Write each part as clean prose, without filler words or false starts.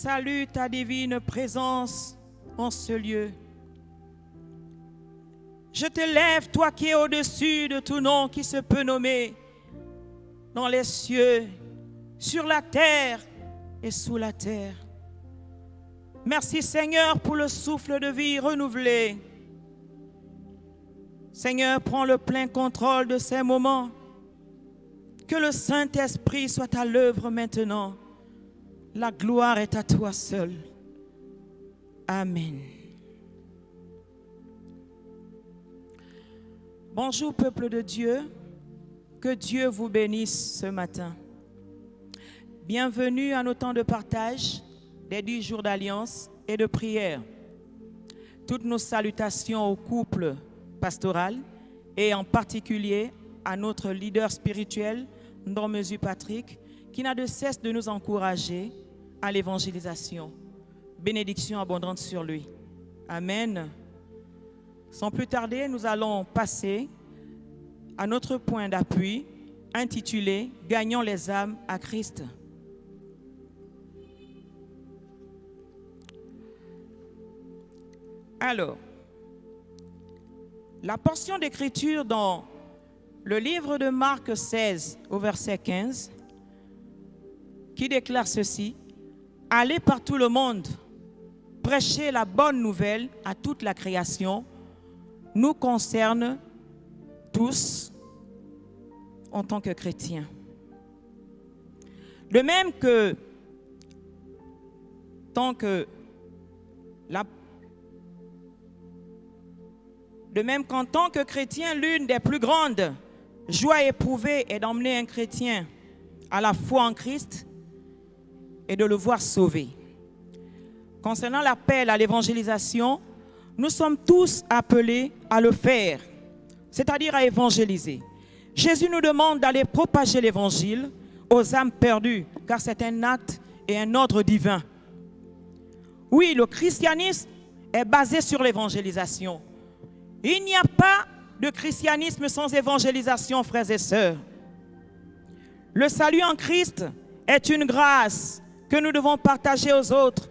salue ta divine présence en ce lieu. Je te lève, toi qui es au-dessus de tout nom qui se peut nommer, dans les cieux, sur la terre et sous la terre. Merci Seigneur pour le souffle de vie renouvelé. Seigneur, prends le plein contrôle de ces moments. Que le Saint-Esprit soit à l'œuvre maintenant. La gloire est à toi seul. Amen. Bonjour peuple de Dieu. Que Dieu vous bénisse ce matin. Bienvenue à nos temps de partage des 10 jours d'alliance et de prière. Toutes nos salutations au couple pastoral et en particulier à notre leader spirituel, Ndromezu Patrick, qui n'a de cesse de nous encourager à l'évangélisation. Bénédiction abondante sur lui. Amen. Sans plus tarder, nous allons passer à notre point d'appui intitulé « Gagnons les âmes à Christ ». Alors, la portion d'écriture dans le livre de Marc 16 au verset 15 qui déclare ceci: « Allez par tout le monde, prêchez la bonne nouvelle à toute la création, nous concerne tous en tant que chrétiens. » De même que qu'en tant que chrétien, l'une des plus grandes joies éprouvées est d'emmener un chrétien à la foi en Christ et de le voir sauvé. Concernant l'appel à l'évangélisation, nous sommes tous appelés à le faire, c'est-à-dire à évangéliser. Jésus nous demande d'aller propager l'évangile aux âmes perdues, car c'est un acte et un ordre divin. Oui, le christianisme est basé sur l'évangélisation. Il n'y a pas de christianisme sans évangélisation, frères et sœurs. Le salut en Christ est une grâce que nous devons partager aux autres.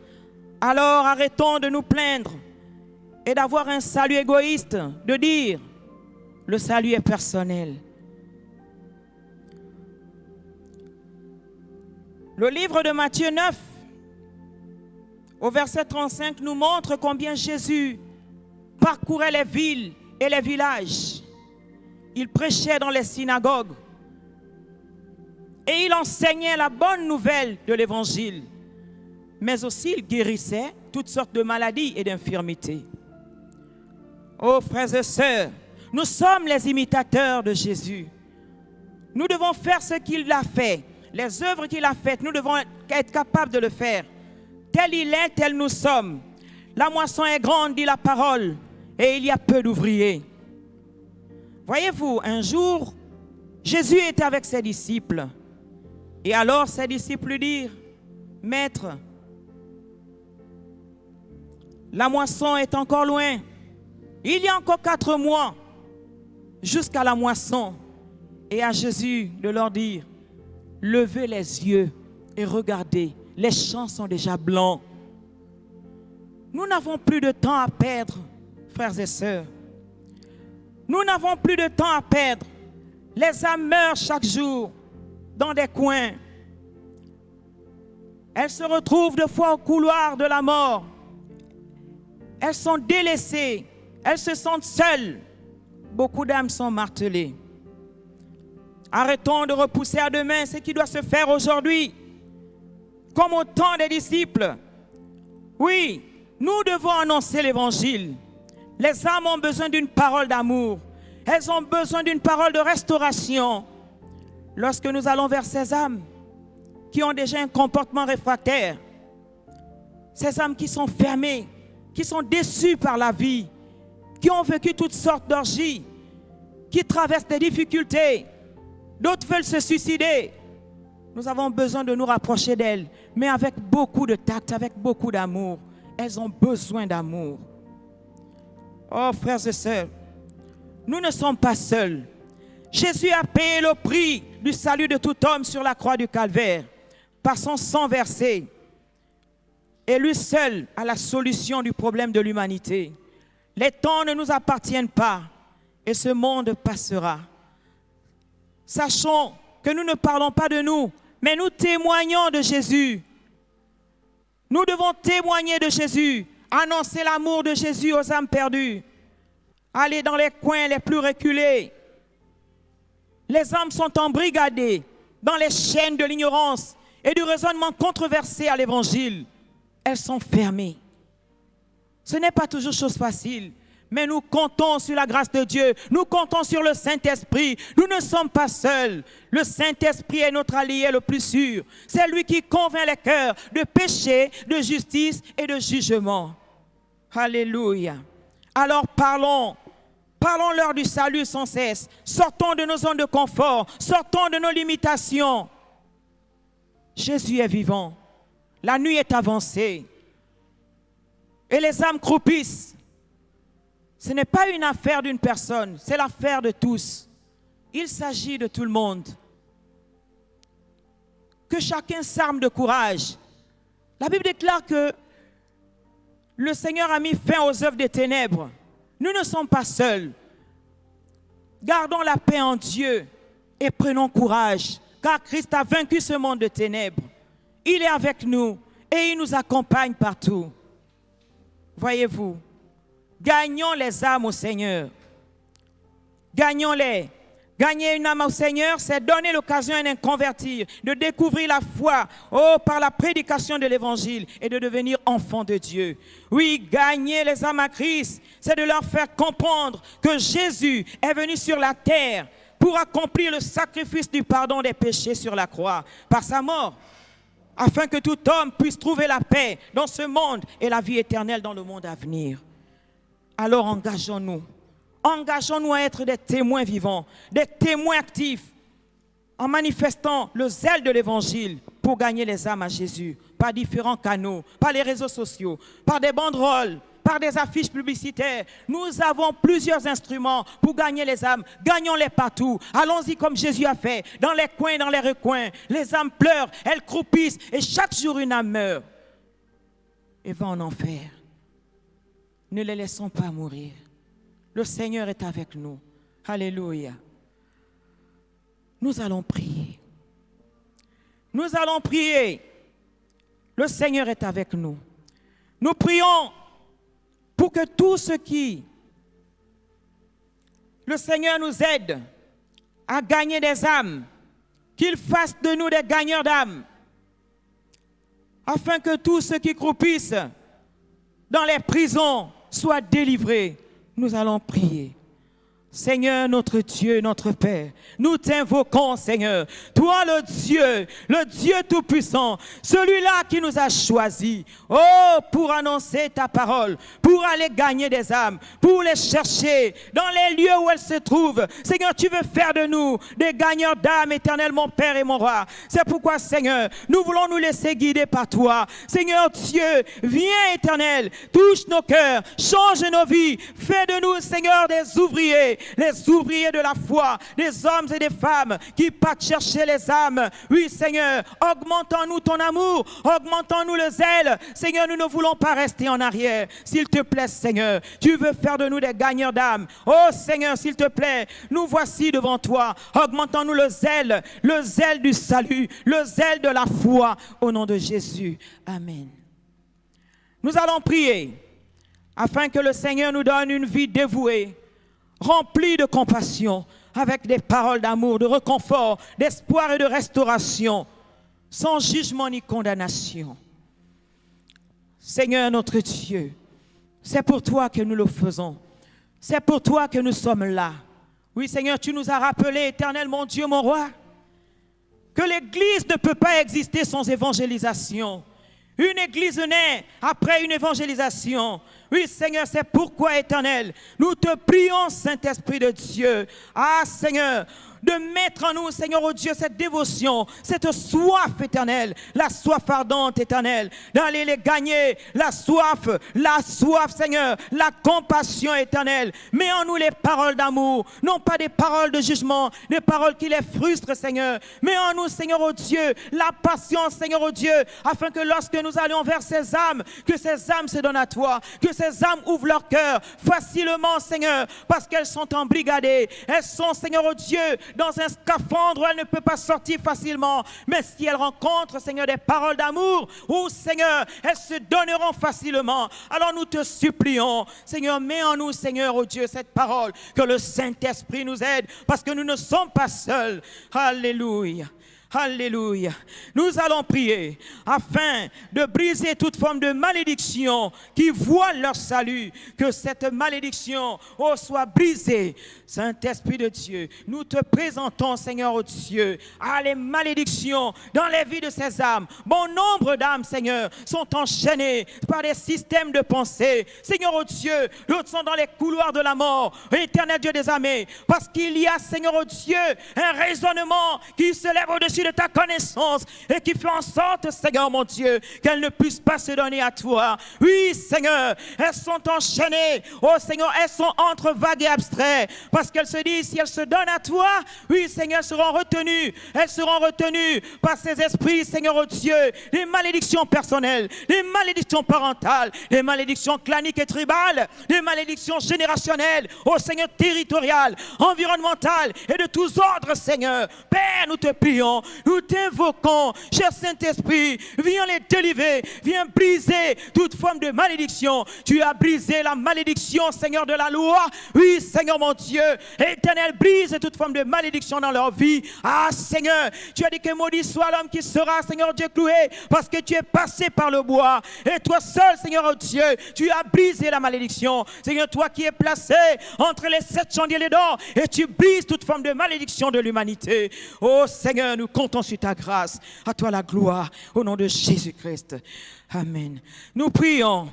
Alors arrêtons de nous plaindre et d'avoir un salut égoïste, de dire le salut est personnel. Le livre de Matthieu 9, au verset 35, nous montre combien Jésus parcourait les villes et les villages. Il prêchait dans les synagogues et il enseignait la bonne nouvelle de l'évangile. Mais aussi il guérissait toutes sortes de maladies et d'infirmités. Oh frères et sœurs, nous sommes les imitateurs de Jésus. Nous devons faire ce qu'il a fait. Les œuvres qu'il a faites, nous devons être capables de le faire. Tel il est, tel nous sommes. La moisson est grande, dit la parole, et il y a peu d'ouvriers. Voyez-vous, un jour, Jésus était avec ses disciples. Et alors ses disciples lui dirent: « Maître, la moisson est encore loin. Il y a encore 4 mois jusqu'à la moisson. » Et à Jésus de leur dire: « Levez les yeux et regardez, les champs sont déjà blancs. » Nous n'avons plus de temps à perdre, frères et sœurs. Nous n'avons plus de temps à perdre. Les âmes meurent chaque jour dans des coins. Elles se retrouvent de fois au couloir de la mort. Elles sont délaissées. Elles se sentent seules. Beaucoup d'âmes sont martelées. Arrêtons de repousser à demain ce qui doit se faire aujourd'hui. Comme au temps des disciples. Oui, nous devons annoncer l'évangile. Les âmes ont besoin d'une parole d'amour. Elles ont besoin d'une parole de restauration. Lorsque nous allons vers ces âmes qui ont déjà un comportement réfractaire, ces âmes qui sont fermées, qui sont déçues par la vie, qui ont vécu toutes sortes d'orgies, qui traversent des difficultés, d'autres veulent se suicider. Nous avons besoin de nous rapprocher d'elles, mais avec beaucoup de tact, avec beaucoup d'amour. Elles ont besoin d'amour. Oh, frères et sœurs, nous ne sommes pas seuls. Jésus a payé le prix du salut de tout homme sur la croix du Calvaire par son sang versé. Et lui seul a la solution du problème de l'humanité. Les temps ne nous appartiennent pas et ce monde passera. Sachons que nous ne parlons pas de nous, mais nous témoignons de Jésus. Nous devons témoigner de Jésus, annoncer l'amour de Jésus aux âmes perdues, aller dans les coins les plus reculés. Les âmes sont embrigadées dans les chaînes de l'ignorance et du raisonnement controversé à l'évangile. Elles sont fermées. Ce n'est pas toujours chose facile, mais nous comptons sur la grâce de Dieu. Nous comptons sur le Saint-Esprit. Nous ne sommes pas seuls. Le Saint-Esprit est notre allié le plus sûr. C'est lui qui convainc les cœurs de péché, de justice et de jugement. Alléluia. Alors parlons-leur du salut sans cesse. Sortons de nos zones de confort. Sortons de nos limitations. Jésus est vivant. La nuit est avancée. Et les âmes croupissent. Ce n'est pas une affaire d'une personne, c'est l'affaire de tous. Il s'agit de tout le monde. Que chacun s'arme de courage. La Bible déclare que le Seigneur a mis fin aux œuvres des ténèbres. Nous ne sommes pas seuls. Gardons la paix en Dieu et prenons courage, car Christ a vaincu ce monde de ténèbres. Il est avec nous et il nous accompagne partout. Voyez-vous, gagnons les âmes au Seigneur. Gagnons-les. Gagner une âme au Seigneur, c'est donner l'occasion à un convertir, de découvrir la foi par la prédication de l'Évangile et de devenir enfant de Dieu. Oui, gagner les âmes à Christ, c'est de leur faire comprendre que Jésus est venu sur la terre pour accomplir le sacrifice du pardon des péchés sur la croix, par sa mort, afin que tout homme puisse trouver la paix dans ce monde et la vie éternelle dans le monde à venir. Alors engageons-nous. Engageons-nous à être des témoins vivants, des témoins actifs, en manifestant le zèle de l'Évangile pour gagner les âmes à Jésus, par différents canaux, par les réseaux sociaux, par des banderoles, par des affiches publicitaires. Nous avons plusieurs instruments pour gagner les âmes. Gagnons-les partout. Allons-y comme Jésus a fait, dans les coins, dans les recoins. Les âmes pleurent, elles croupissent et chaque jour une âme meurt et va en enfer. Ne les laissons pas mourir. Le Seigneur est avec nous. Alléluia. Nous allons prier. Nous allons prier. Le Seigneur est avec nous. Nous prions pour que tout ce qui, le Seigneur nous aide à gagner des âmes, qu'il fasse de nous des gagneurs d'âmes, afin que tous ceux qui croupissent dans les prisons soient délivrés. Nous allons prier. Seigneur, notre Dieu, notre Père, nous t'invoquons, Seigneur. Toi, le Dieu Tout-Puissant, celui-là qui nous a choisis, pour annoncer ta parole, pour aller gagner des âmes, pour les chercher dans les lieux où elles se trouvent. Seigneur, tu veux faire de nous des gagneurs d'âmes, éternel, mon Père et mon Roi. C'est pourquoi, Seigneur, nous voulons nous laisser guider par toi. Seigneur Dieu, viens, éternel, touche nos cœurs, change nos vies, fais de nous, Seigneur, des ouvriers. Les ouvriers de la foi, des hommes et des femmes qui partent chercher les âmes. Oui, Seigneur, augmentons-nous ton amour, augmentons-nous le zèle. Seigneur, nous ne voulons pas rester en arrière. S'il te plaît, Seigneur, tu veux faire de nous des gagneurs d'âme. Oh, Seigneur, s'il te plaît, nous voici devant toi. Augmentons-nous le zèle du salut, le zèle de la foi, au nom de Jésus. Amen. Nous allons prier afin que le Seigneur nous donne une vie dévouée, rempli de compassion, avec des paroles d'amour, de réconfort, d'espoir et de restauration, sans jugement ni condamnation. Seigneur notre Dieu, c'est pour toi que nous le faisons. C'est pour toi que nous sommes là. Oui, Seigneur, tu nous as rappelé, éternel, mon Dieu, mon Roi, que l'Église ne peut pas exister sans évangélisation. Une église naît après une évangélisation. Oui, Seigneur, c'est pourquoi, Éternel, nous te prions, Saint-Esprit de Dieu. Ah, Seigneur, de mettre en nous, Seigneur, oh Dieu, cette dévotion, cette soif éternelle, la soif ardente éternelle, d'aller les gagner, la soif, Seigneur, la compassion éternelle. Mets en nous les paroles d'amour, non pas des paroles de jugement, des paroles qui les frustrent, Seigneur. Mets en nous, Seigneur, oh Dieu, la patience, Seigneur, oh Dieu, afin que lorsque nous allions vers ces âmes, que ces âmes se donnent à toi, que ces âmes ouvrent leur cœur facilement, Seigneur, parce qu'elles sont embrigadées, elles sont, Seigneur, oh Dieu, dans un scaphandre où elle ne peut pas sortir facilement. Mais si elle rencontre, Seigneur, des paroles d'amour, où, Seigneur, elles se donneront facilement. Alors nous te supplions, Seigneur, mets en nous, Seigneur, oh Dieu, cette parole, que le Saint-Esprit nous aide, parce que nous ne sommes pas seuls. Alléluia. Alléluia. Nous allons prier afin de briser toute forme de malédiction qui voile leur salut. Que cette malédiction soit brisée. Saint-Esprit de Dieu, nous te présentons, Seigneur, oh Dieu, les malédictions dans les vies de ces âmes. Bon nombre d'âmes, Seigneur, sont enchaînées par des systèmes de pensée. Seigneur, oh Dieu, d'autres sont dans les couloirs de la mort. Éternel Dieu des armées, parce qu'il y a, Seigneur, oh Dieu, un raisonnement qui se lève au-dessus de ta connaissance et qui fait en sorte, Seigneur mon Dieu, qu'elles ne puissent pas se donner à toi. Oui, Seigneur, elles sont enchaînées. Oh Seigneur, elles sont entre vagues et abstraits, parce qu'elles se disent, si elles se donnent à toi, oui, Seigneur, elles seront retenues par ces esprits, Seigneur oh Dieu, des malédictions personnelles, des malédictions parentales, des malédictions claniques et tribales, des malédictions générationnelles, oh Seigneur, territoriales, environnementales et de tous ordres, Seigneur. Père, nous te prions, nous t'invoquons, cher Saint-Esprit, viens les délivrer, viens briser toute forme de malédiction. Tu as brisé la malédiction, Seigneur, de la loi. Oui, Seigneur mon Dieu, Éternel, brise toute forme de malédiction dans leur vie. Ah, Seigneur, tu as dit que maudit soit l'homme qui sera, Seigneur Dieu, cloué, parce que tu es passé par le bois. Et toi seul, Seigneur Dieu, tu as brisé la malédiction. Seigneur, toi qui es placé entre les 7 chandeliers d'or, et tu brises toute forme de malédiction de l'humanité. Oh Seigneur, nous comptons sur ta grâce. À toi la gloire, au nom de Jésus-Christ. Amen. Nous prions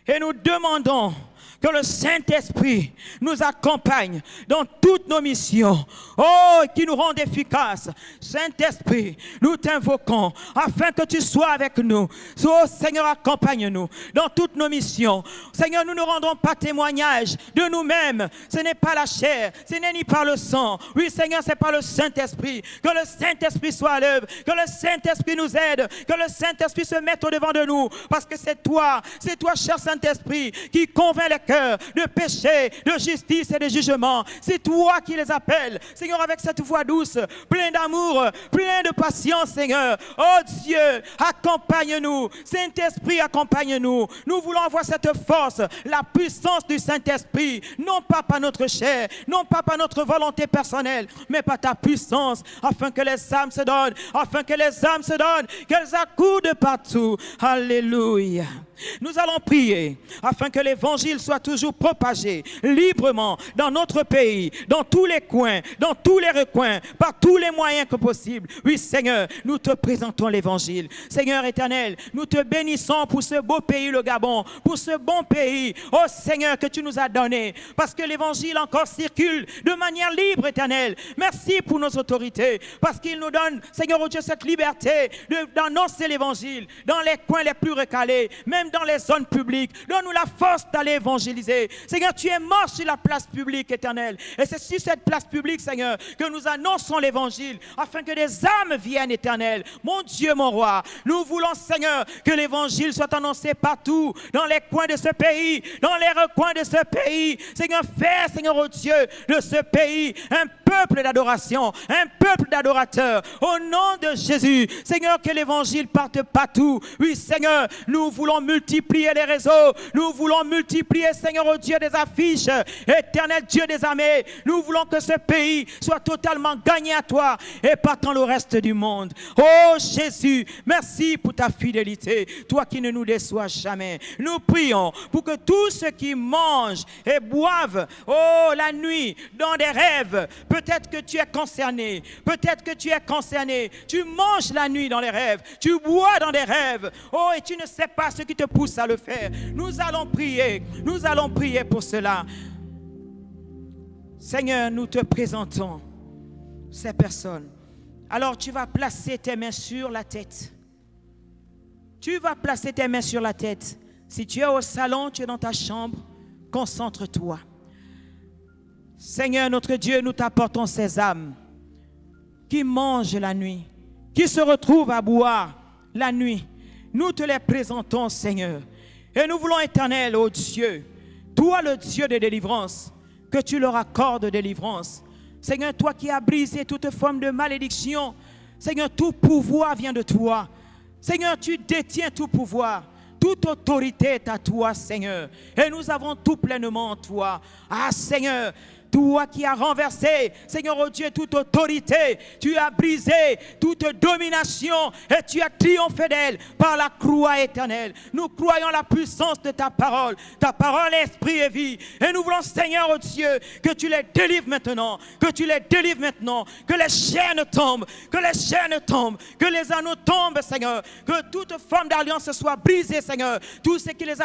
et nous demandons que le Saint-Esprit nous accompagne dans toutes nos missions. Oh, qui nous rende efficaces. Saint-Esprit, nous t'invoquons afin que tu sois avec nous. Oh, Seigneur, accompagne-nous dans toutes nos missions. Seigneur, nous ne rendons pas témoignage de nous-mêmes. Ce n'est pas la chair, ce n'est ni par le sang. Oui, Seigneur, c'est par le Saint-Esprit. Que le Saint-Esprit soit à l'œuvre. Que le Saint-Esprit nous aide. Que le Saint-Esprit se mette au-devant de nous. Parce que c'est toi, cher Saint-Esprit, qui convainc les de péché, de justice et de jugement. C'est toi qui les appelles, Seigneur, avec cette voix douce, plein d'amour, plein de patience, Seigneur. Oh Dieu, accompagne-nous. Saint-Esprit, accompagne-nous. Nous voulons avoir cette force, la puissance du Saint-Esprit, non pas par notre chair, non pas par notre volonté personnelle, mais par ta puissance, afin que les âmes se donnent, qu'elles accourent de partout. Alléluia. Nous allons prier afin que l'évangile soit toujours propagé librement dans notre pays, dans tous les coins, dans tous les recoins, par tous les moyens que possible. Oui, Seigneur, nous te présentons l'évangile. Seigneur éternel, nous te bénissons pour ce beau pays, le Gabon, pour ce bon pays, oh Seigneur, que tu nous as donné, parce que l'évangile encore circule de manière libre, éternel. Merci pour nos autorités, parce qu'ils nous donnent, Seigneur, oh Dieu, cette liberté d'annoncer l'évangile dans les coins les plus recalés, même dans les zones publiques. Donne-nous la force d'aller évangéliser. Seigneur, tu es mort sur la place publique, éternelle. Et c'est sur cette place publique, Seigneur, que nous annonçons l'évangile, afin que des âmes viennent, éternel. Mon Dieu, mon roi, nous voulons, Seigneur, que l'évangile soit annoncé partout, dans les coins de ce pays, dans les recoins de ce pays. Seigneur, fais, Seigneur, oh Dieu, de ce pays un peuple d'adoration, un peuple d'adorateurs. Au nom de Jésus, Seigneur, que l'évangile parte partout. Oui, Seigneur, nous voulons multiplier les réseaux. Nous voulons multiplier, Seigneur, oh Dieu, des affiches. Éternel Dieu des armées, nous voulons que ce pays soit totalement gagné à toi et partant le reste du monde. Oh Jésus, merci pour ta fidélité, toi qui ne nous déçois jamais. Nous prions pour que tous ceux qui mangent et boivent, oh, la nuit, dans des rêves, Peut-être que tu es concerné. Peut-être que tu es concerné. Tu manges la nuit dans les rêves. Tu bois dans des rêves. Oh, et tu ne sais pas ce qui te pousse à le faire. Nous allons prier. Nous allons prier pour cela. Seigneur, nous te présentons ces personnes. Alors tu vas placer tes mains sur la tête. Tu vas placer tes mains sur la tête. Si tu es au salon, tu es dans ta chambre, concentre-toi. Seigneur notre Dieu, nous t'apportons ces âmes qui mangent la nuit, qui se retrouvent à boire la nuit. Nous te les présentons, Seigneur. Et nous voulons, Éternel, ô Dieu, toi le Dieu de délivrance, que tu leur accordes délivrance. Seigneur, toi qui as brisé toute forme de malédiction, Seigneur, tout pouvoir vient de toi. Seigneur, tu détiens tout pouvoir. Toute autorité est à toi, Seigneur. Et nous avons tout pleinement en toi. Ah, Seigneur, toi qui as renversé, Seigneur, oh Dieu, toute autorité, tu as brisé toute domination et tu as triomphé d'elle par la croix éternelle. Nous croyons la puissance de ta parole. Ta parole est esprit et vie. Et nous voulons, Seigneur, oh Dieu, que tu les délivres maintenant, que tu les délivres maintenant, que les chaînes tombent, que les chaînes tombent, que les anneaux tombent, Seigneur, que toute forme d'alliance soit brisée, Seigneur. Tout ce qui les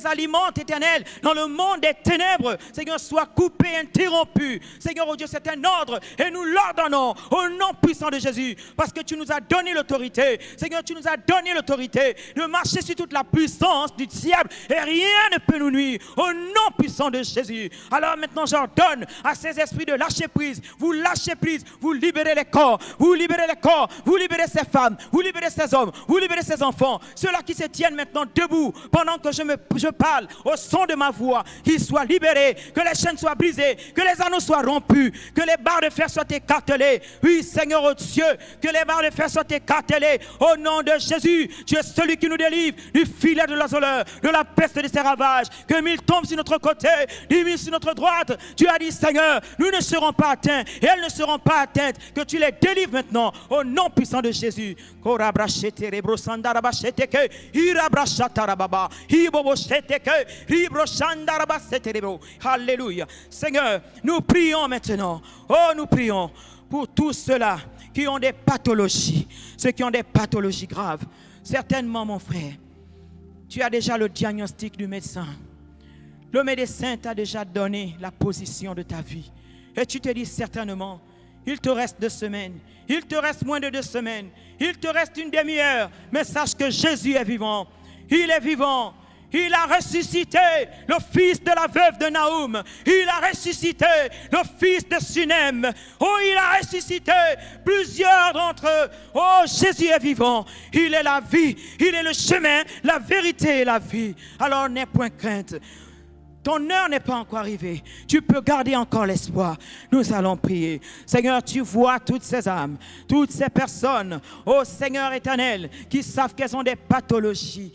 alimente, éternel, dans le monde des ténèbres, Seigneur, soit coupé, interrompu. Seigneur, oh Dieu, c'est un ordre et nous l'ordonnons au nom puissant de Jésus parce que tu nous as donné l'autorité. Seigneur, tu nous as donné l'autorité de marcher sur toute la puissance du diable et rien ne peut nous nuire au nom puissant de Jésus. Alors maintenant, j'ordonne à ces esprits de lâcher prise. Vous lâchez prise, vous libérez les corps, vous libérez les corps, vous libérez ces femmes, vous libérez ces hommes, vous libérez ces enfants. Ceux-là qui se tiennent maintenant debout pendant que je parle au son de ma voix, qu'ils soient libérés, que les chaînes soient brisées, que les anneaux soient rompus, que les barres de fer soient écartelées. Oui, Seigneur, oh Dieu, que les barres de fer soient écartelées au nom de Jésus. Tu es celui qui nous délivre du filet de l'azoleur, de la peste de ses ravages. Que 1000 tombent sur notre côté, 10 000 sur notre droite. Tu as dit, Seigneur, nous ne serons pas atteints et elles ne seront pas atteintes. Que tu les délivres maintenant au nom puissant de Jésus. Alléluia. Seigneur, nous prions maintenant. Oh, nous prions pour tous ceux-là qui ont des pathologies, ceux qui ont des pathologies graves. Certainement, mon frère, tu as déjà le diagnostic du médecin. Le médecin t'a déjà donné la position de ta vie. Et tu te dis certainement, il te reste 2 semaines, il te reste moins de 2 semaines, il te reste une demi-heure. Mais sache que Jésus est vivant. Il est vivant. Il a ressuscité le fils de la veuve de Naoum. Il a ressuscité le fils de Sunem. Oh, il a ressuscité plusieurs d'entre eux. Oh, Jésus est vivant. Il est la vie. Il est le chemin, la vérité et la vie. Alors n'aie point crainte. Ton heure n'est pas encore arrivée. Tu peux garder encore l'espoir. Nous allons prier. Seigneur, tu vois toutes ces âmes, toutes ces personnes, oh Seigneur éternel, qui savent qu'elles ont des pathologies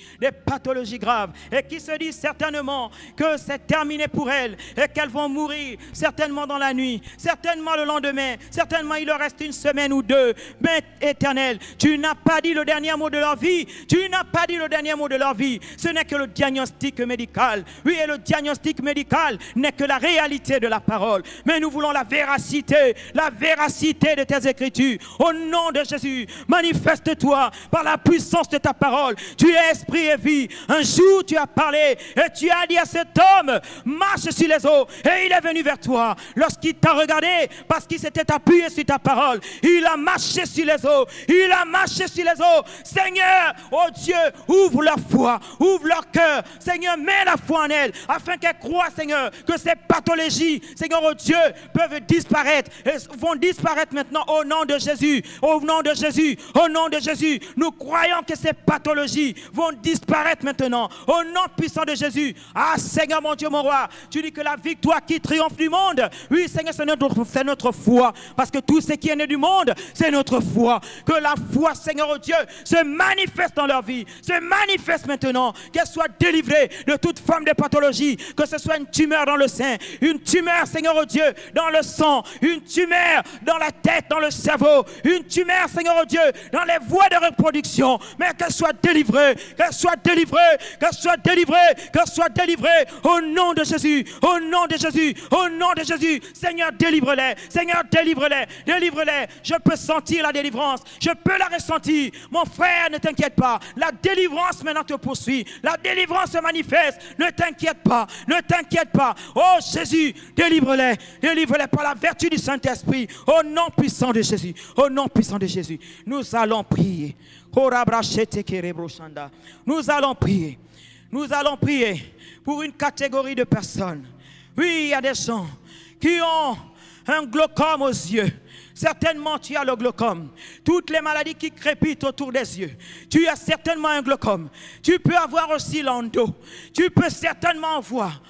graves, et qui se disent certainement que c'est terminé pour elles, et qu'elles vont mourir, certainement dans la nuit, certainement le lendemain, certainement il leur reste 1 semaine ou 2. Mais éternel, tu n'as pas dit le dernier mot de leur vie. Tu n'as pas dit le dernier mot de leur vie. Ce n'est que le diagnostic médical. Oui, et le diagnostic médical n'est que la réalité de la parole. Mais nous voulons la véracité de tes écritures. Au nom de Jésus, manifeste-toi par la puissance de ta parole. Tu es esprit et vie. Un jour, tu as parlé et tu as dit à cet homme, marche sur les eaux. Et il est venu vers toi. Lorsqu'il t'a regardé, parce qu'il s'était appuyé sur ta parole, il a marché sur les eaux. Il a marché sur les eaux. Seigneur, oh Dieu, ouvre leur foi, ouvre leur cœur. Seigneur, mets la foi en elles, afin qu'elles croient, Seigneur, que ces pathologies, Seigneur, oh Dieu, peuvent disparaître et vont disparaître maintenant au nom de Jésus. Au nom de Jésus, au nom de Jésus. Nous croyons que ces pathologies vont disparaître maintenant au nom puissant de Jésus. Ah, Seigneur, mon Dieu, mon roi, tu dis que la victoire qui triomphe du monde, oui, Seigneur, c'est notre foi. Parce que tout ce qui est né du monde, c'est notre foi. Que la foi, Seigneur, oh Dieu, se manifeste dans leur vie, se manifeste maintenant, qu'elle soit délivrée de toute forme de pathologie, que ce soit une tumeur dans le sein, une tumeur, Seigneur, oh Dieu, dans le sang, une tumeur dans la tête, dans le cerveau, une tumeur, Seigneur, oh Dieu, dans les voies de reproduction, mais qu'elle soit délivrée, qu'elle soit délivrée, qu'elle soit délivrée, qu'elle soit délivrée, au nom de Jésus, au nom de Jésus, au nom de Jésus. Seigneur, délivre-les, Seigneur, délivre-les, délivre-les. Je peux sentir la délivrance, je peux la ressentir. Mon frère, ne t'inquiète pas, la délivrance maintenant te poursuit, la délivrance se manifeste, ne t'inquiète pas, ne t'inquiète pas. Oh Jésus, délivre-les, délivre-les par la vertu du Saint-Esprit, au nom puissant de Jésus, au nom puissant de Jésus. Nous allons prier. Nous allons prier. Nous allons prier pour une catégorie de personnes. Oui, il y a des gens qui ont un glaucome aux yeux. Certainement, tu as le glaucome. Toutes les maladies qui crépitent autour des yeux. Tu as certainement un glaucome. Tu peux avoir aussi l'endo. Tu peux certainement avoir,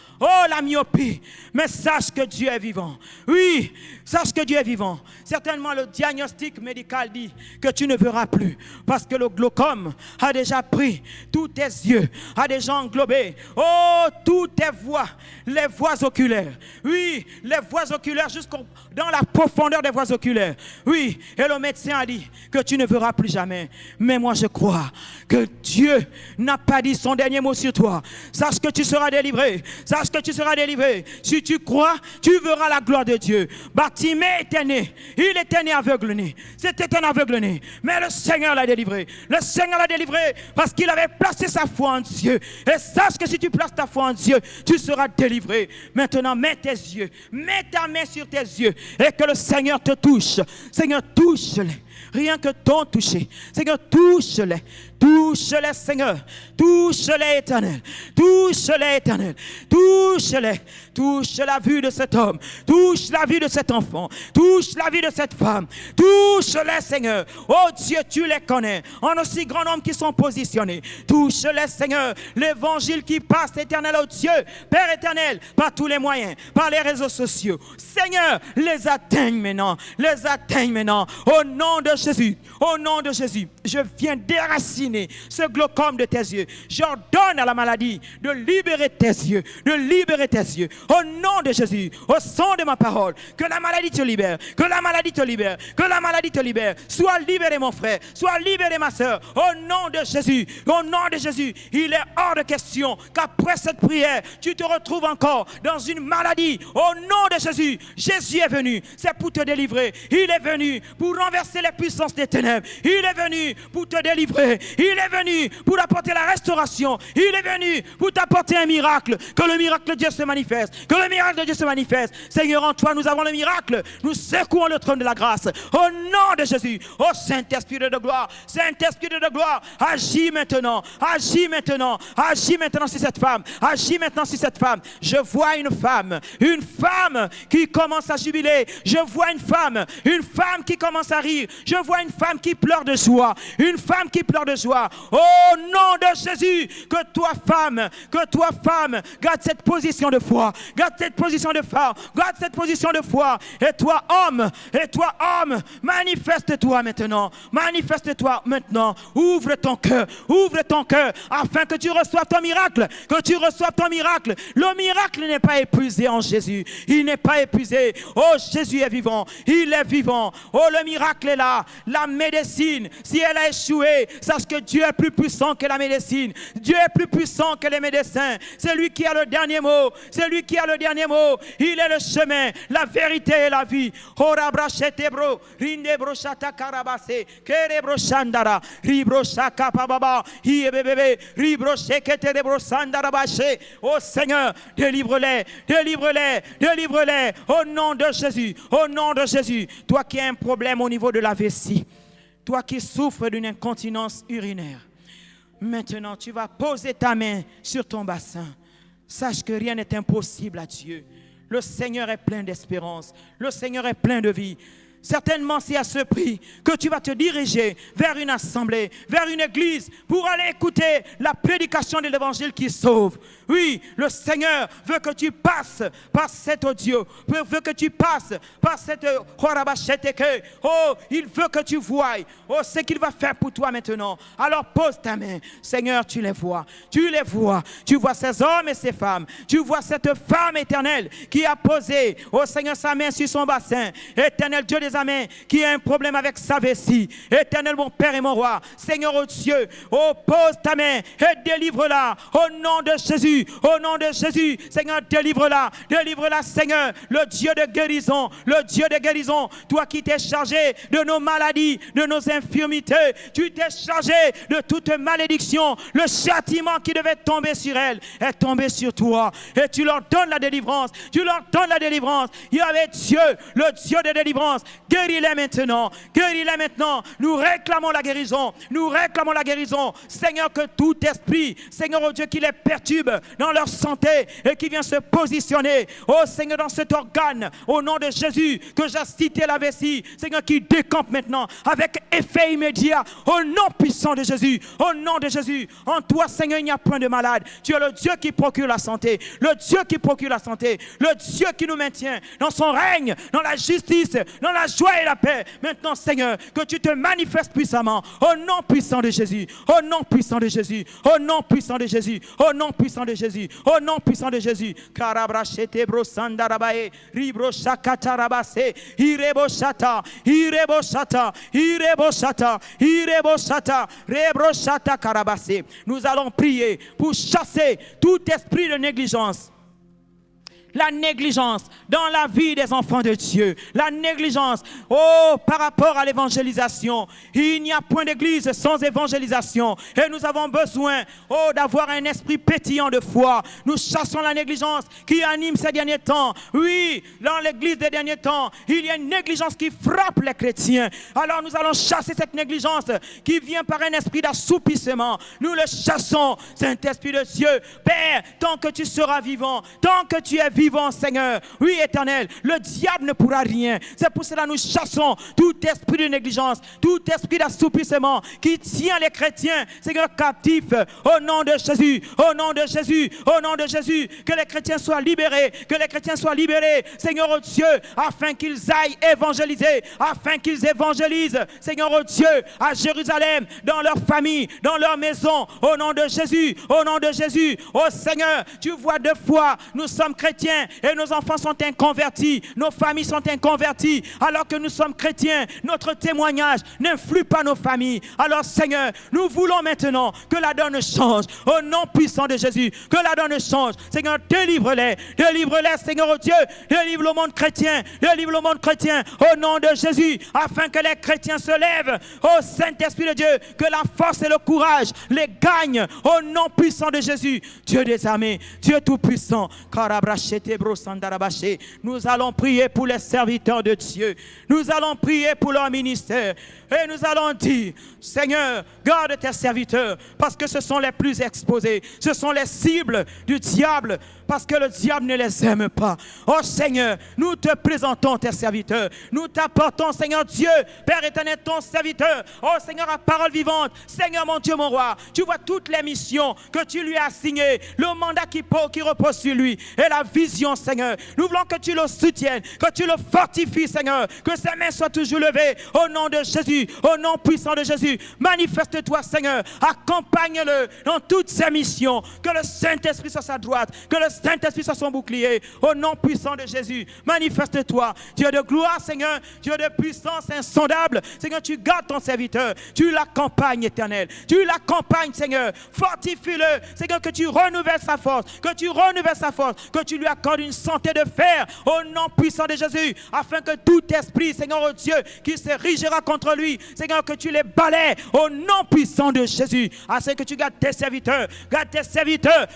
la myopie. Mais sache que Dieu est vivant. Oui, sache que Dieu est vivant. Certainement, le diagnostic médical dit que tu ne verras plus. Parce que le glaucome a déjà pris tous tes yeux, a déjà englobé. Oh, toutes tes voies, les voies oculaires. Oui, les voies oculaires dans la profondeur des voies oculaires. Oui, et le médecin a dit que tu ne verras plus jamais. Mais moi je crois que Dieu n'a pas dit son dernier mot sur toi. Sache que tu seras délivré. Sache que tu seras délivré. Si tu crois, tu verras la gloire de Dieu. Bartimée était né. Il était né aveugle-né. C'était un aveugle-né. Mais le Seigneur l'a délivré. Le Seigneur l'a délivré parce qu'il avait placé sa foi en Dieu. Et sache que si tu places ta foi en Dieu, tu seras délivré. Maintenant, mets tes yeux. Mets ta main sur tes yeux. Et que le Seigneur te touche. Seigneur, touche-les. Rien que ton toucher. Seigneur, touche-les. Touche-les, Seigneur. Touche-les, Éternel. Touche-les, Éternel. Touche-les. Touche la vue de cet homme. Touche la vie de cet enfant. Touche la vie de cette femme. Touche-les, Seigneur. Oh Dieu, tu les connais. En aussi grand nombre qui sont positionnés. Touche-les, Seigneur. L'évangile qui passe, Éternel, oh Dieu. Père éternel, par tous les moyens, par les réseaux sociaux. Seigneur, les atteigne maintenant. Les atteigne maintenant. Au nom de Jésus. Au nom de Jésus. Je viens déraciner ce glaucome de tes yeux. J'ordonne à la maladie de libérer tes yeux. De libérer tes yeux. Au nom de Jésus, au son de ma parole, que la maladie te libère, que la maladie te libère, que la maladie te libère. Sois libéré mon frère, sois libéré ma soeur. Au nom de Jésus, au nom de Jésus, il est hors de question qu'après cette prière, tu te retrouves encore dans une maladie. Au nom de Jésus, Jésus est venu, c'est pour te délivrer. Il est venu pour renverser les puissances des ténèbres. Il est venu pour te délivrer. Il est venu pour apporter la restauration. Il est venu pour t'apporter un miracle. Que le miracle de Dieu se manifeste. Que le miracle de Dieu se manifeste. Seigneur, en toi, nous avons le miracle. Nous secouons le trône de la grâce. Au nom de Jésus. Oh Saint-Esprit de gloire. Saint-Esprit de gloire. Agis maintenant. Agis maintenant. Agis maintenant sur cette femme. Agis maintenant sur cette femme. Je vois une femme. Une femme qui commence à jubiler. Je vois une femme qui commence à rire. Je vois une femme qui pleure de joie. Une femme qui pleure de joie. Au nom de Jésus. Que toi, femme, garde cette position de foi. Garde cette position de foi. Garde cette position de foi. Et toi, homme, manifeste-toi maintenant. Manifeste-toi maintenant. Ouvre ton cœur, afin que tu reçoives ton miracle. Que tu reçoives ton miracle. Le miracle n'est pas épuisé en Jésus. Il n'est pas épuisé. Oh, Jésus est vivant. Il est vivant. Oh, le miracle est là. La médecine, si elle a échoué, sache que Dieu est plus puissant que la médecine. Dieu est plus puissant que les médecins. C'est lui qui a le dernier mot. C'est lui qui a le dernier mot. Il est le chemin, la vérité et la vie. Oh Seigneur, délivre-les, délivre-les, délivre-les. Au nom de Jésus, au nom de Jésus. Toi qui as un problème au niveau de la vessie, toi qui souffres d'une incontinence urinaire, maintenant tu vas poser ta main sur ton bassin. Sache que rien n'est impossible à Dieu. Le Seigneur est plein d'espérance. Le Seigneur est plein de vie. certainement c'est à ce prix que tu vas te diriger vers une assemblée, vers une église, pour aller écouter la prédication de l'évangile qui sauve. Oui, le Seigneur veut que tu passes par cet audio, veut que tu passes par cette oh, il veut que tu voies ce qu'il va faire pour toi maintenant. Alors pose ta main. Seigneur, tu les vois, tu vois ces hommes et ces femmes, tu vois cette femme éternelle qui a posé, oh Seigneur, sa main sur son bassin. Éternel Dieu des amens, qui a un problème avec sa vessie. Éternel mon Père et mon Roi, Seigneur oh Dieu, oh pose ta main et délivre-la au nom de Jésus. Au nom de Jésus, Seigneur, délivre-la, Seigneur, le Dieu de guérison, toi qui t'es chargé de nos maladies, de nos infirmités, tu t'es chargé de toute malédiction, le châtiment qui devait tomber sur elle est tombé sur toi, et tu leur donnes la délivrance, il y avait Dieu, le Dieu de délivrance, guéris-les maintenant, nous réclamons la guérison, Seigneur, que tout esprit, Seigneur, oh Dieu, qui les perturbe dans leur santé et qui vient se positionner, oh Seigneur, dans cet organe, au nom de Jésus, que j'ai cité la vessie, Seigneur, qui décampe maintenant avec effet immédiat, au nom puissant de Jésus, en toi, Seigneur, il n'y a point de malade, tu es le Dieu qui procure la santé, le Dieu qui nous maintient dans son règne, dans la justice, dans la joie et la paix. Maintenant, Seigneur, que tu te manifestes puissamment, au nom puissant de Jésus, au nom puissant de Jésus, Karabrachete bro sandarabae, ribro shakatarabase, irebo shata, rebro shata karabase. Nous allons prier pour chasser tout esprit de négligence. La négligence dans la vie des enfants de Dieu. La négligence, par rapport à l'évangélisation. Il n'y a point d'église sans évangélisation. Et nous avons besoin, d'avoir un esprit pétillant de foi. Nous chassons la négligence qui anime ces derniers temps. Oui, dans l'église des derniers temps, il y a une négligence qui frappe les chrétiens. Alors nous allons chasser cette négligence qui vient par un esprit d'assoupissement. Nous le chassons, Saint-Esprit de Dieu. Père, tant que tu seras vivant, tant que tu es vivant, Seigneur, oui éternel, le diable ne pourra rien. C'est pour cela que nous chassons tout esprit de négligence, tout esprit d'assoupissement qui tient les chrétiens, Seigneur, captifs, au nom de Jésus, que les chrétiens soient libérés, Seigneur oh Dieu, afin qu'ils aillent évangéliser, Seigneur oh Dieu, à Jérusalem, dans leur famille, dans leur maison, au nom de Jésus, oh Seigneur, tu vois deux fois, nous sommes chrétiens et nos enfants sont inconvertis, nos familles sont inconverties, alors que nous sommes chrétiens, notre témoignage n'influe pas nos familles. Alors Seigneur, nous voulons maintenant que la donne change, au nom puissant de Jésus, que la donne change. Seigneur, délivre-les, Seigneur oh Dieu, délivre le monde chrétien, au nom de Jésus, afin que les chrétiens se lèvent, au Saint-Esprit de Dieu, que la force et le courage les gagnent, au nom puissant de Jésus, Dieu des armées, Dieu tout-puissant. Nous allons prier pour les serviteurs de Dieu. Nous allons prier pour leur ministère. Et nous allons dire, Seigneur, garde tes serviteurs, parce que ce sont les plus exposés. Ce sont les cibles du diable, parce que le diable ne les aime pas. Oh Seigneur, nous te présentons tes serviteurs. Nous t'apportons, Seigneur Dieu, Père éternel, ton serviteur. Oh Seigneur, à parole vivante. Seigneur mon Dieu, mon roi, tu vois toutes les missions que tu lui as assignées, le mandat qui repose sur lui et la vision, Seigneur. Nous voulons que tu le soutiennes, que tu le fortifies, Seigneur, que ses mains soient toujours levées au nom de Jésus, au nom puissant de Jésus. Manifeste-toi, Seigneur, accompagne-le dans toutes ses missions, que le Saint-Esprit soit sa droite, que le Saint-Esprit soit son bouclier, au nom puissant de Jésus. Manifeste-toi, Dieu de gloire, Seigneur, Dieu de puissance insondable. Seigneur, tu gardes ton serviteur, tu l'accompagnes, éternel, tu l'accompagnes, Seigneur, fortifie-le, Seigneur, que tu renouvelles sa force, que tu lui accordes une santé de fer, au nom puissant de Jésus, afin que tout esprit, Seigneur, oh Dieu, qui se rigira contre lui, Seigneur, que tu les balais, au nom puissant de Jésus, afin que tu gardes tes serviteurs,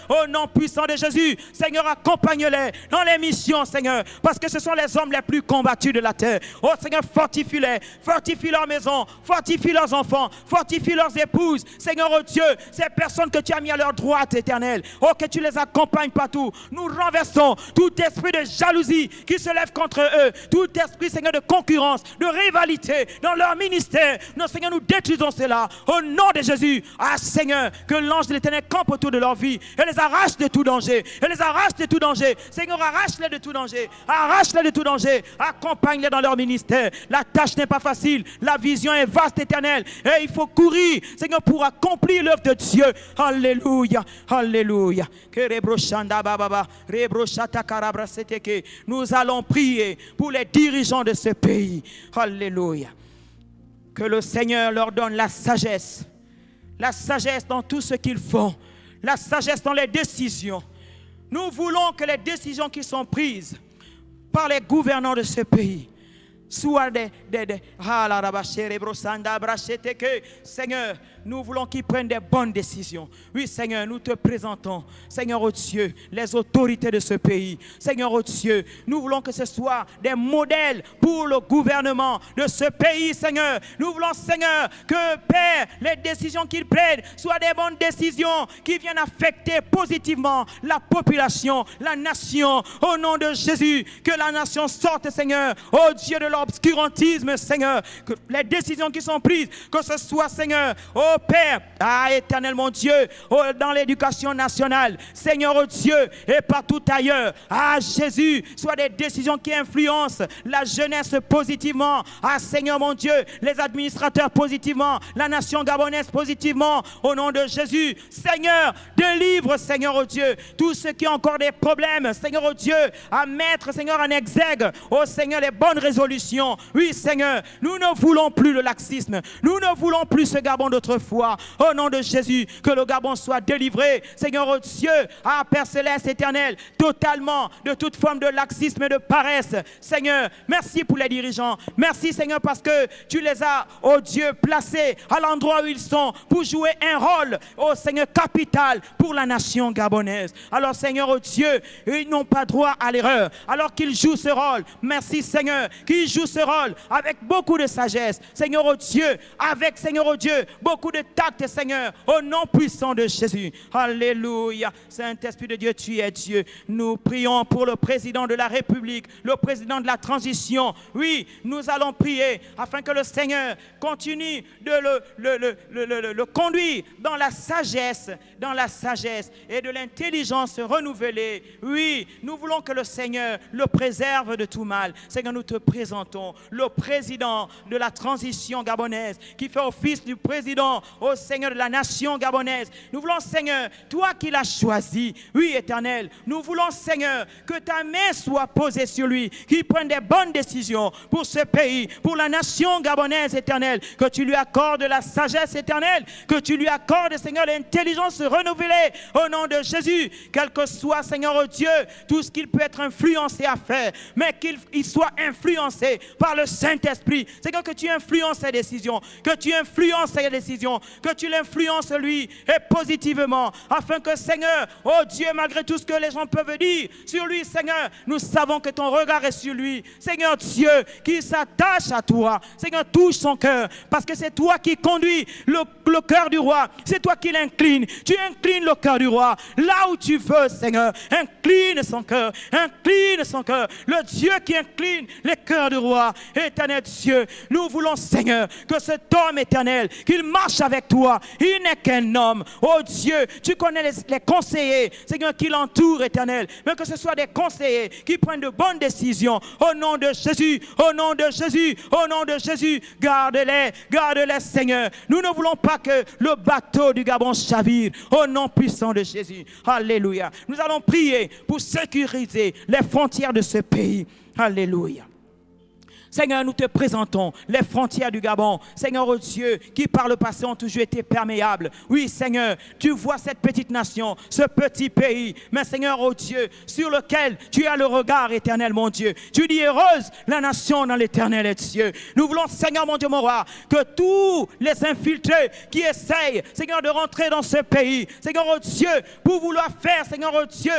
au nom puissant de Jésus. Seigneur, accompagne-les dans les missions, Seigneur, parce que ce sont les hommes les plus combattus de la terre. Oh Seigneur, fortifie-les, fortifie leur maison, fortifie leurs enfants, fortifie leurs épouses, Seigneur, oh Dieu, ces personnes que tu as mis à leur droite, éternel, oh, que tu les accompagnes partout. Nous renversons division, tout esprit de jalousie qui se lève contre eux, tout esprit, Seigneur, de concurrence, de rivalité dans leur ministère. Non, Seigneur, nous détruisons cela au nom de Jésus. Ah, Seigneur, que l'ange de l'Éternel campe autour de leur vie et les arrache de tout danger. Et les arrache de tout danger. Seigneur, arrache-les de tout danger. Arrache-les de tout danger. Accompagne-les dans leur ministère. La tâche n'est pas facile. La vision est vaste, éternelle. Et il faut courir, Seigneur, pour accomplir l'œuvre de Dieu. Alléluia. Alléluia. Nous allons prier pour les dirigeants de ce pays. Alléluia. Que le Seigneur leur donne la sagesse dans tout ce qu'ils font, la sagesse dans les décisions. Nous voulons que les décisions qui sont prises par les gouvernants de ce pays soient Seigneur, nous voulons qu'ils prennent des bonnes décisions. Oui, Seigneur, nous te présentons, Seigneur, oh Dieu, les autorités de ce pays. Seigneur, oh Dieu, nous voulons que ce soit des modèles pour le gouvernement de ce pays, Seigneur. Nous voulons, Seigneur, que, Père, les décisions qu'ils prennent soient des bonnes décisions qui viennent affecter positivement la population, la nation. Au nom de Jésus, que la nation sorte, Seigneur, oh Dieu, de l'obscurantisme, Seigneur. Que les décisions qui sont prises, que ce soit, Seigneur, oh Père, éternel mon Dieu, dans l'éducation nationale, Seigneur, oh Dieu, et partout ailleurs, Jésus, soit des décisions qui influencent la jeunesse positivement, Seigneur mon Dieu, les administrateurs positivement, la nation gabonaise positivement, au nom de Jésus. Seigneur, délivre, Seigneur, oh Dieu, tous ceux qui ont encore des problèmes, Seigneur, oh Dieu, à mettre, Seigneur, en exergue, oh Seigneur, les bonnes résolutions. Oui, Seigneur, nous ne voulons plus le laxisme, nous ne voulons plus ce Gabon d'autrefois. Au nom de Jésus, que le Gabon soit délivré, Seigneur, oh Dieu, Père céleste éternel, totalement de toute forme de laxisme et de paresse. Seigneur, merci pour les dirigeants. Merci, Seigneur, parce que tu les as, oh Dieu, placés à l'endroit où ils sont pour jouer un rôle, oh Seigneur, capital pour la nation gabonaise. Alors, Seigneur, oh Dieu, ils n'ont pas droit à l'erreur. Alors qu'ils jouent ce rôle, merci, Seigneur, qu'ils jouent ce rôle avec beaucoup de sagesse. Seigneur, oh Dieu, avec, Seigneur, oh Dieu, beaucoup de tact, Seigneur, au nom puissant de Jésus. Alléluia. Saint-Esprit de Dieu, tu es Dieu. Nous prions pour le président de la République, le président de la transition. Oui, nous allons prier afin que le Seigneur continue de le conduire dans la sagesse et de l'intelligence renouvelée. Oui, nous voulons que le Seigneur le préserve de tout mal. Seigneur, nous te présentons le président de la transition gabonaise qui fait office du président, ô Seigneur, de la nation gabonaise. Nous voulons, Seigneur, toi qui l'as choisi, oui, éternel, nous voulons, Seigneur, que ta main soit posée sur lui, qu'il prenne des bonnes décisions pour ce pays, pour la nation gabonaise, éternel, que tu lui accordes la sagesse éternelle, que tu lui accordes, Seigneur, l'intelligence renouvelée, au nom de Jésus, quel que soit, Seigneur, oh Dieu, tout ce qu'il peut être influencé à faire, mais qu'il soit influencé par le Saint-Esprit. Seigneur, que tu influences ses décisions, que tu influences ses décisions, que tu l'influences lui et positivement, afin que, Seigneur, oh Dieu, malgré tout ce que les gens peuvent dire sur lui, Seigneur, nous savons que ton regard est sur lui. Seigneur Dieu, qui s'attache à toi, Seigneur, touche son cœur, parce que c'est toi qui conduis le cœur du roi, c'est toi qui l'inclines, tu inclines le cœur du roi, là où tu veux, Seigneur, incline son cœur, le Dieu qui incline les cœurs du roi. Éternel Dieu, nous voulons, Seigneur, que cet homme éternel, qu'il marche avec toi, il n'est qu'un homme. Oh Dieu, tu connais les conseillers, Seigneur, qui l'entourent, éternel, mais que ce soit des conseillers qui prennent de bonnes décisions. Au nom de Jésus, au nom de Jésus, au nom de Jésus, garde-les, Seigneur. Nous ne voulons pas que le bateau du Gabon chavire. Au nom puissant de Jésus. Alléluia. Nous allons prier pour sécuriser les frontières de ce pays. Alléluia. Seigneur, nous te présentons les frontières du Gabon. Seigneur, oh Dieu, qui par le passé ont toujours été perméables. Oui, Seigneur, tu vois cette petite nation, ce petit pays. Mais Seigneur, oh Dieu, sur lequel tu as le regard éternel, mon Dieu. Tu dis heureuse la nation dans l'éternel est Dieu. Nous voulons, Seigneur, mon Dieu, mon roi, que tous les infiltrés qui essayent, Seigneur, de rentrer dans ce pays, Seigneur, oh Dieu, pour vouloir faire, Seigneur, oh Dieu,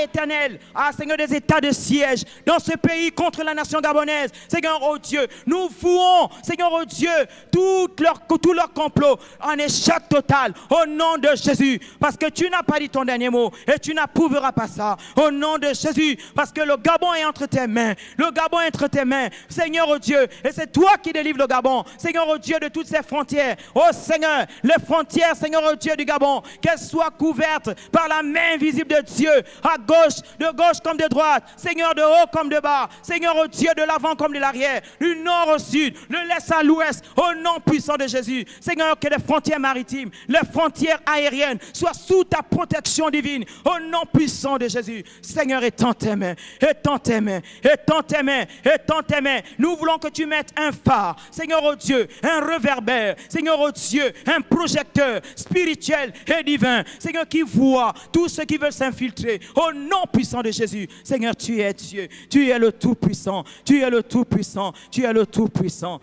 éternel, Seigneur, des états de siège dans ce pays contre la nation gabonaise. Seigneur, Seigneur, oh Dieu, nous vouons, Seigneur, oh Dieu, tout leur complot en échec total, au nom de Jésus, parce que tu n'as pas dit ton dernier mot, et tu n'approuveras pas ça, au nom de Jésus, parce que le Gabon est entre tes mains, le Gabon est entre tes mains, Seigneur, oh Dieu, et c'est toi qui délivres le Gabon, Seigneur, oh Dieu, de toutes ces frontières, oh Seigneur, les frontières, Seigneur, oh Dieu, du Gabon, qu'elles soient couvertes par la main invisible de Dieu, à gauche, de gauche comme de droite, Seigneur, de haut comme de bas, Seigneur, oh Dieu, de l'avant comme de l'arrière, du nord au sud, de l'est à l'ouest, au nom puissant de Jésus, Seigneur, que les frontières maritimes, les frontières aériennes soient sous ta protection divine, au nom puissant de Jésus, Seigneur, étends tes mains, étends tes mains, étends tes mains, étends tes mains, nous voulons que tu mettes un phare, Seigneur, oh Dieu, un réverbère, Seigneur, oh Dieu, un projecteur spirituel et divin, Seigneur, qui voit tous ceux qui veulent s'infiltrer, au nom puissant de Jésus, Seigneur, tu es Dieu, tu es le Tout-Puissant, tu es le Tout-Puissant, tu es le Tout-Puissant.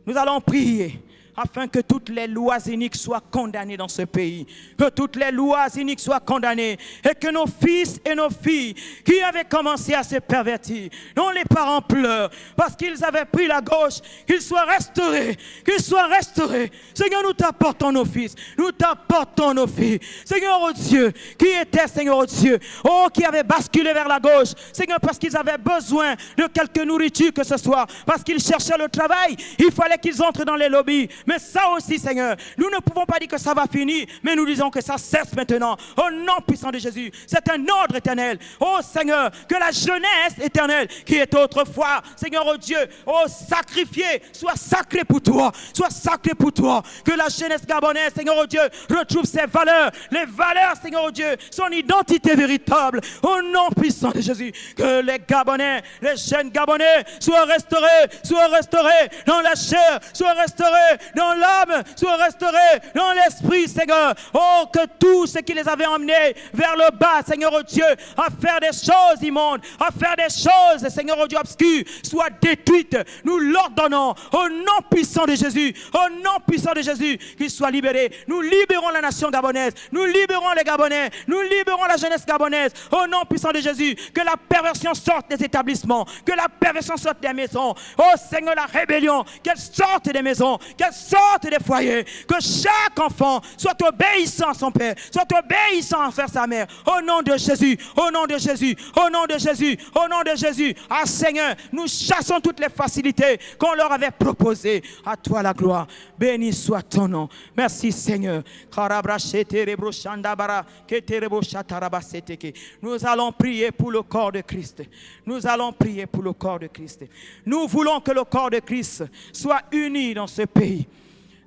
Nous allons prier afin que toutes les lois iniques soient condamnées dans ce pays. Que toutes les lois iniques soient condamnées. Et que nos fils et nos filles qui avaient commencé à se pervertir, dont les parents pleurent parce qu'ils avaient pris la gauche, qu'ils soient restaurés. Qu'ils soient restaurés. Seigneur, nous t'apportons nos fils. Nous t'apportons nos filles. Seigneur, oh Dieu, qui était, Seigneur, oh Dieu, oh, qui avait basculé vers la gauche. Seigneur, parce qu'ils avaient besoin de quelque nourriture que ce soit. Parce qu'ils cherchaient le travail. Il fallait qu'ils entrent dans les lobbies. Mais ça aussi, Seigneur, nous ne pouvons pas dire que ça va finir, mais nous disons que ça cesse maintenant. Au nom puissant de Jésus, c'est un ordre éternel. Oh Seigneur, que la jeunesse éternelle qui était autrefois, Seigneur, oh Dieu, oh sacrifiée, soit sacrée pour toi, soit sacrée pour toi. Que la jeunesse gabonaise, Seigneur, oh Dieu, retrouve ses valeurs, les valeurs, Seigneur, oh Dieu, son identité véritable. Au nom puissant de Jésus, que les Gabonais, les jeunes Gabonais soient restaurés dans la chair, soient restaurés dans l'âme, soient restaurés dans l'esprit, Seigneur. Oh, que tout ce qui les avait emmenés vers le bas, Seigneur, oh Dieu, à faire des choses immondes, à faire des choses, Seigneur, oh Dieu, obscures, soient détruites. Nous l'ordonnons au nom puissant de Jésus, au nom puissant de Jésus, qu'ils soient libérés. Nous libérons la nation gabonaise, nous libérons les Gabonais, nous libérons la jeunesse gabonaise, au nom puissant de Jésus. Que la perversion sorte des établissements, que la perversion sorte des maisons. Oh Seigneur, la rébellion, qu'elle sorte des maisons, qu'elle sorte des foyers, que chaque enfant soit obéissant à son père, soit obéissant envers sa mère, au nom de Jésus, au nom de Jésus, au nom de Jésus, au nom de Jésus. Ah Seigneur, nous chassons toutes les facilités qu'on leur avait proposées. À toi la gloire, béni soit ton nom. Merci Seigneur. Nous allons prier pour le corps de Christ. Nous allons prier pour le corps de Christ. Nous voulons que le corps de Christ soit uni dans ce pays.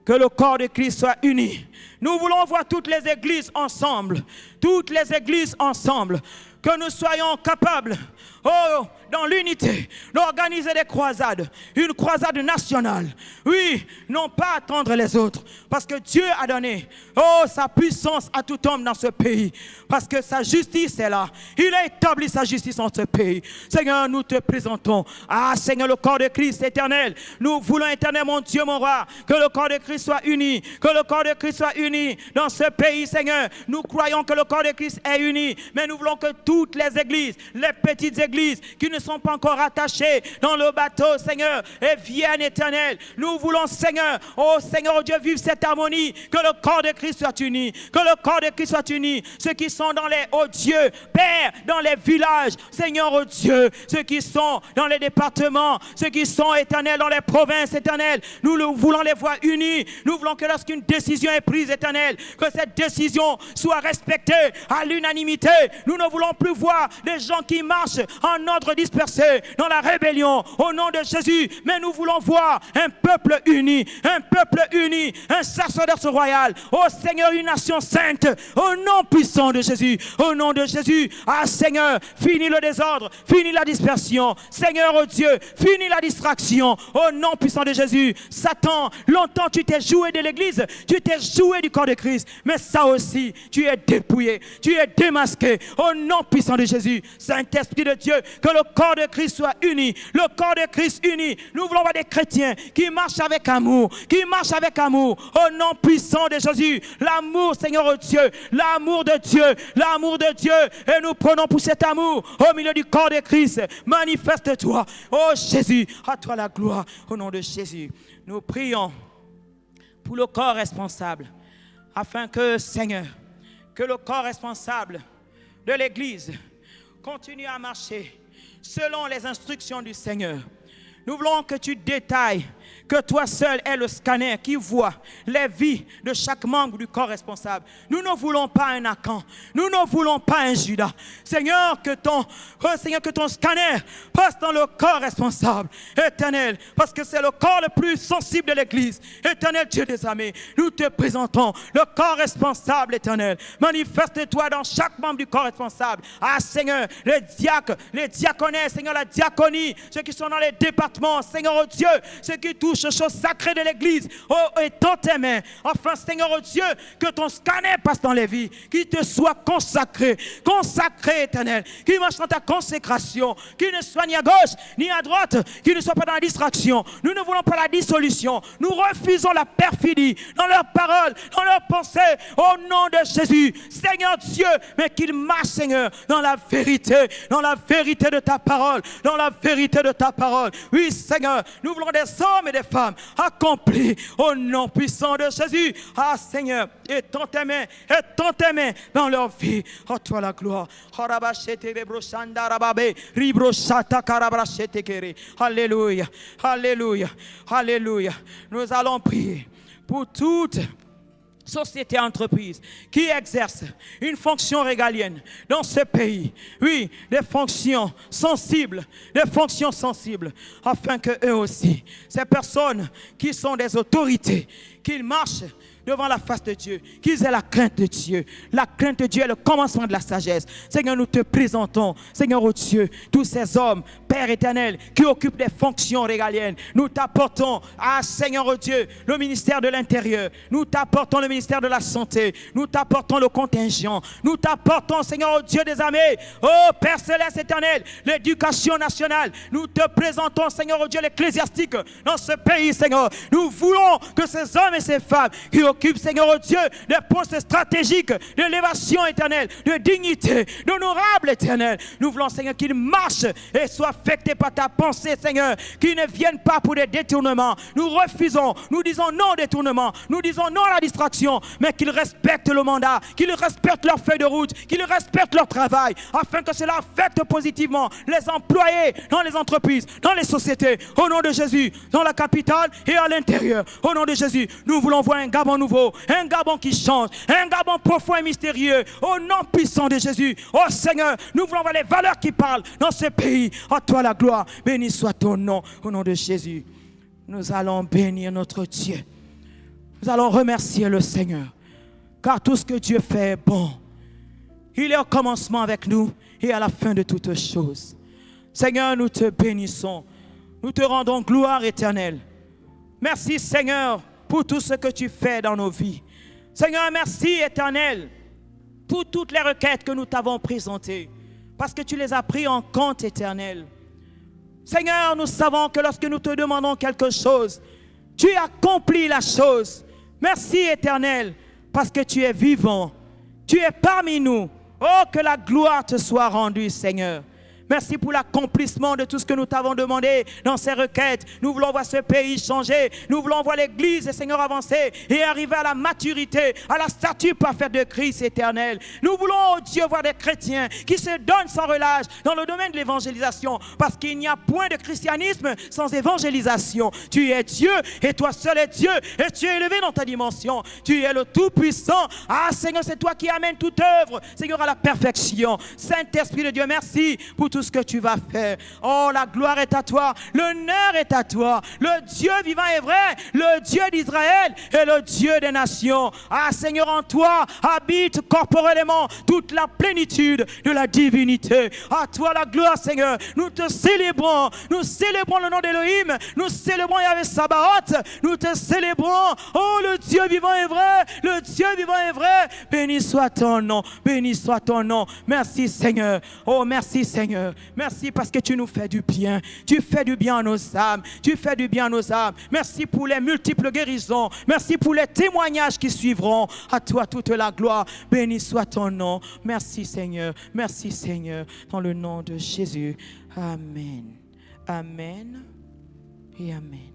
Que le corps de Christ soit uni. Nous voulons voir toutes les églises ensemble. Toutes les églises ensemble. Que nous soyons capables, oh, dans l'unité, d'organiser des croisades. Une croisade nationale. Oui, non pas attendre les autres. Parce que Dieu a donné, oh, sa puissance à tout homme dans ce pays. Parce que sa justice est là. Il a établi sa justice dans ce pays. Seigneur, nous te présentons. Ah, Seigneur, le corps de Christ éternel. Nous voulons, éternel, mon Dieu, mon roi, que le corps de Christ soit uni. Que le corps de Christ soit uni dans ce pays, Seigneur. Nous croyons que le corps de Christ est uni. Mais nous voulons que toutes les églises, les petites églises qui ne sont pas encore attachées dans le bateau, Seigneur, et viennent, éternel. Nous voulons, Seigneur, oh Seigneur, oh Dieu, vivre cette harmonie. Que le corps de Christ soit uni. Que le corps de Christ soit uni. Ceux qui sont dans les, oh Dieu, Père, dans les villages, Seigneur, oh Dieu, ceux qui sont dans les départements, ceux qui sont, éternel, dans les provinces, éternel, nous voulons les voir unis. Nous voulons que lorsqu'une décision est prise, éternel, que cette décision soit respectée à l'unanimité. Nous ne voulons plus voir des gens qui marchent en ordre dispersé dans la rébellion au nom de Jésus, mais nous voulons voir un peuple uni, un sacerdoce royal, oh Seigneur, une nation sainte, au nom puissant de Jésus, au nom de Jésus. Ah Seigneur, finis le désordre, finis la dispersion, Seigneur, oh Dieu, finis la distraction, au nom puissant de Jésus. Satan, longtemps tu t'es joué de l'église, tu t'es joué du corps de Christ, mais ça aussi, tu es dépouillé, tu es démasqué, au nom puissant de Jésus. Saint-Esprit de Dieu, que le corps de Christ soit uni. Le corps de Christ uni. Nous voulons voir des chrétiens qui marchent avec amour. Qui marchent avec amour. Au nom puissant de Jésus. L'amour, Seigneur oh Dieu. L'amour de Dieu. L'amour de Dieu. Et nous prenons pour cet amour au milieu du corps de Christ. Manifeste-toi. Oh Jésus. À toi la gloire. Au nom de Jésus. Nous prions pour le corps responsable. Afin que, Seigneur, que le corps responsable de l'Église continue à marcher selon les instructions du Seigneur. Nous voulons que tu détailles, que toi seul es le scanner qui voit les vies de chaque membre du corps responsable. Nous ne voulons pas un Akan, nous ne voulons pas un Judas. Seigneur, que ton scanner passe dans le corps responsable, éternel, parce que c'est le corps le plus sensible de l'Église. Éternel Dieu des armées, nous te présentons le corps responsable, éternel. Manifeste-toi dans chaque membre du corps responsable. Ah Seigneur, les diacres, les diaconesses, Seigneur, la diaconie, ceux qui sont dans les départements, Seigneur oh Dieu, ceux qui touchent aux choses sacrées de l'Église, oh, et dans tes mains. Enfin, Seigneur oh Dieu, que ton scanner passe dans les vies, qu'il te soit consacré, éternel, qu'il marche dans ta consécration, qu'il ne soit ni à gauche ni à droite, qu'il ne soit pas dans la distraction. Nous ne voulons pas la dissolution. Nous refusons la perfidie dans leurs paroles, dans leurs pensées, au nom de Jésus. Seigneur Dieu, mais qu'il marche, Seigneur, dans la vérité de ta parole, dans la vérité de ta parole. Oui, Seigneur, nous voulons des hommes et des femmes accomplis au nom puissant de Jésus. Ah, Seigneur, étends tes mains dans leur vie. Oh, toi la gloire. Alléluia, alléluia, alléluia. Nous allons prier pour toutes société, entreprise qui exerce une fonction régalienne dans ce pays. Oui, des fonctions sensibles, afin que eux aussi, ces personnes qui sont des autorités, qu'ils marchent devant la face de Dieu, qu'ils aient la crainte de Dieu. La crainte de Dieu est le commencement de la sagesse. Seigneur, nous te présentons, Seigneur oh Dieu, tous ces hommes, Père éternel, qui occupent des fonctions régaliennes. Nous t'apportons, Seigneur oh Dieu, le ministère de l'Intérieur. Nous t'apportons le ministère de la Santé. Nous t'apportons le contingent. Nous t'apportons, Seigneur oh Dieu des armées, oh Père céleste éternel, l'éducation nationale. Nous te présentons, Seigneur oh Dieu, l'ecclésiastique dans ce pays, Seigneur. Nous voulons que ces hommes et ces femmes qui occupent, Seigneur oh Dieu, des postes stratégiques d'élévation éternelle, de dignité, d'honorable éternel. Nous voulons, Seigneur, qu'ils marchent et soient affectés par ta pensée, Seigneur, qu'ils ne viennent pas pour des détournements. Nous refusons, nous disons non au détournement, nous disons non à la distraction, mais qu'ils respectent le mandat, qu'ils respectent leur feuille de route, qu'ils respectent leur travail, afin que cela affecte positivement les employés dans les entreprises, dans les sociétés, au nom de Jésus, dans la capitale et à l'intérieur. Au nom de Jésus, nous voulons voir un Gabon nouveau, un Gabon qui change, un Gabon profond et mystérieux, au nom puissant de Jésus. Oh Seigneur, nous voulons voir les valeurs qui parlent dans ce pays. À toi la gloire, béni soit ton nom, au nom de Jésus. Nous allons bénir notre Dieu. Nous allons remercier le Seigneur, car tout ce que Dieu fait est bon. Il est au commencement avec nous et à la fin de toutes choses. Seigneur, nous te bénissons. Nous te rendons gloire éternelle. Merci Seigneur pour tout ce que tu fais dans nos vies. Seigneur, merci éternel pour toutes les requêtes que nous t'avons présentées, parce que tu les as pris en compte éternel. Seigneur, nous savons que lorsque nous te demandons quelque chose, tu accomplis la chose. Merci éternel, parce que tu es vivant, tu es parmi nous. Oh, que la gloire te soit rendue, Seigneur. Merci pour l'accomplissement de tout ce que nous t'avons demandé dans ces requêtes. Nous voulons voir ce pays changer. Nous voulons voir l'Église, Seigneur, avancer et arriver à la maturité, à la stature parfaite de Christ éternel. Nous voulons, oh Dieu, voir des chrétiens qui se donnent sans relâche dans le domaine de l'évangélisation, parce qu'il n'y a point de christianisme sans évangélisation. Tu es Dieu et toi seul es Dieu, et tu es élevé dans ta dimension. Tu es le Tout-Puissant. Ah Seigneur, c'est toi qui amènes toute œuvre, Seigneur, à la perfection. Saint-Esprit de Dieu, merci pour tout ce que tu vas faire. Oh, la gloire est à toi, l'honneur est à toi, le Dieu vivant et vrai, le Dieu d'Israël et le Dieu des nations. Ah Seigneur, en toi habite corporellement toute la plénitude de la divinité. À toi la gloire, Seigneur. Nous te célébrons, le nom d'Élohim, nous célébrons Yahvé Sabaoth, nous te célébrons. Oh, le Dieu vivant et vrai, le Dieu vivant et vrai. Béni soit ton nom, béni soit ton nom. Merci Seigneur. Oh, merci Seigneur. Seigneur. Merci parce que tu nous fais du bien. Tu fais du bien à nos âmes. Tu fais du bien à nos âmes. Merci pour les multiples guérisons. Merci pour les témoignages qui suivront. À toi toute la gloire. Béni soit ton nom. Merci Seigneur. Merci Seigneur. Dans le nom de Jésus. Amen. Amen et amen.